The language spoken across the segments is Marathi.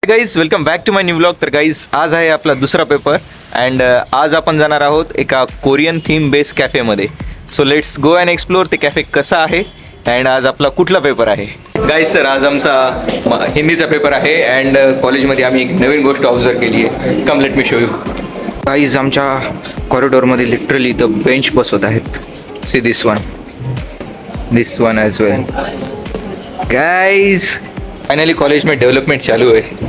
Guys, welcome back to my new vlog. तर गाईज, आज आहे आपला दुसरा पेपर अँड आज आपण जाणार आहोत एका कोरियन थीम बेस्ड कॅफेमध्ये. So let's go and explore ते कॅफे कसा आहे अँड आज आपला कुठला पेपर आहे. गाईज, तर आज आमचा हिंदीचा पेपर आहे अँड कॉलेजमध्ये आम्ही एक नवीन गोष्ट ऑब्झर्व केली आहे. Come let me show you. Guys, आमच्या कॉरिडॉरमध्ये लिटरली इथं बेंच बसवत आहेत. See this one as well. Guys, finally college में डेव्हलपमेंट चालू आहे.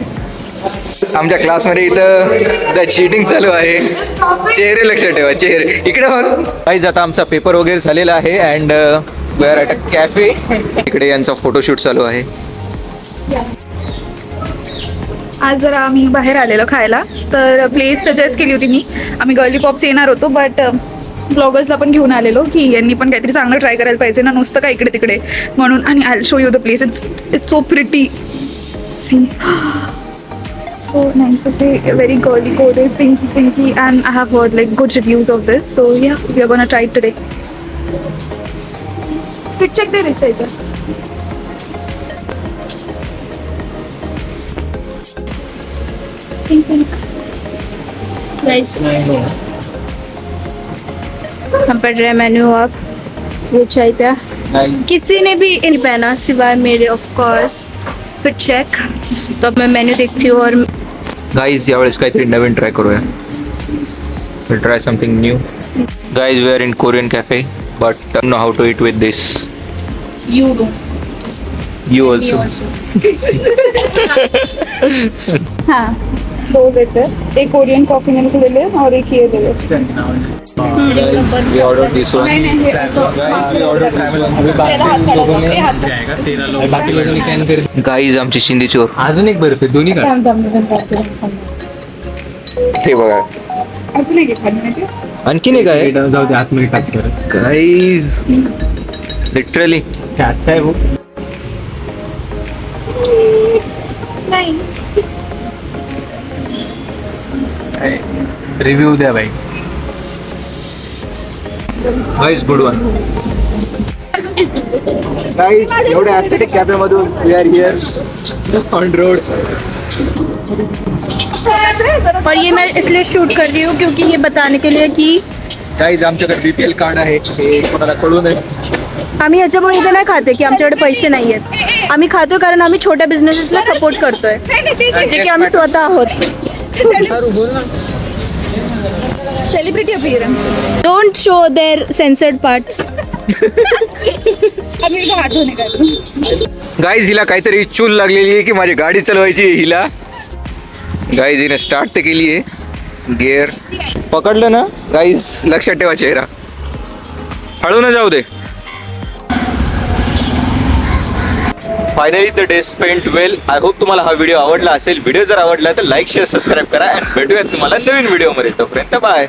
आमच्या क्लासमध्ये इथं चीटिंग चालू आहे. चेहरे लक्षात ठेवा, चेहरे इकडे बघ. गाईज, आता आमचा पेपर वगैरे झालेला आहे and we are at a cafe. इकडे यांचा फोटोशूट चालू आहे. आज जरा आम्ही बाहेर आलेलो खायला, तर प्लेस सजेस्ट केली होती मी. आम्ही गर्ली पॉप्स येणार होतो, बट ब्लॉगर्सला पण घेऊन आलेलो की यांनी पण काहीतरी चांगलं ट्राय करायला पाहिजे ना, नुसतं का इकडे तिकडे म्हणून. आणि I show you the place. It's so pretty, see so nice. असे व्हेरी गर्ली कोडे, Pinky and I have heard like good reviews of this. So yeah, we are gonna try it today. Fit check they reach इथं. पिंक Guys, हम पढ़ रहे हैं मेन्यू. आप ये चाहिए किसी ने भी नहीं पहना सिवाय मेरे ऑफ कोर्स. फिर चेक. तो अब मैं मेन्यू देखती हूँ और गाईज, यावेळेस काहीतरी नवीन ट्राय करूया. Will try something new. Guys, we are in Korean cafe but don't know how to eat with this. You do. You also. हाँ, दो देते. एक कोरियन कॉफी मिल्क ले ले और एक ये ले ले. We ordered this one. नहीं नहीं, Guys, we ordered this one. तेरा हाथ काढा बस, ए हात बाकी लोकांनी कॅन कर. गाईज, आमची शिंदे चोर. अजून एक बर्फ आहे, दोन्ही काढ. हे बघा, असं नाही घेत खाली. आणखीन एक आहे. जाऊ दे, आतमध्ये टाक करत. गाईज, लिटरली अच्छा आहे वो. रिव्ह्यू द्या बाई. Guys, good one. गाईज, एवढ्या ॲस्थेटिक कॅफेमधून we are here on road. और ये मैं इसलिए शूट कर रही हूँ क्योंकि ये बताने के लिए की गाईज, आमच्याकडे बीपीएल कार्ड आहे, हे कोणाला कळू नये. आम्ही याच्यामुळे इथे नाही खाते की आमच्याकडे पैसे नाही आहेत. आम्ही खातोय कारण आम्ही छोट्या बिझनेसेसला सपोर्ट करतोय, जे की आम्ही स्वतः आहोत. Celebrity appearance. Don't show their censored parts. आम्ही हात धुणे काढतो. गाईज, हिला काहीतरी चूल लागलेली आहे की माझी गाडी चालवायची आहे हिला. गाईज, हिने स्टार्ट तर केली आहे. गिअर पकडलं ना गाईज, लक्षात ठेवा चेहरा. हळू न जाऊ दे. Finally the day spent well. I hope तुम्हाला हा व्हिडिओ आवडला असेल. व्हिडिओ जर आवडला तर लाईक शेअर सबस्क्राईब करा अँड भेटूयात तुम्हाला नवीन व्हिडिओमध्ये. तोपर्यंत बाय.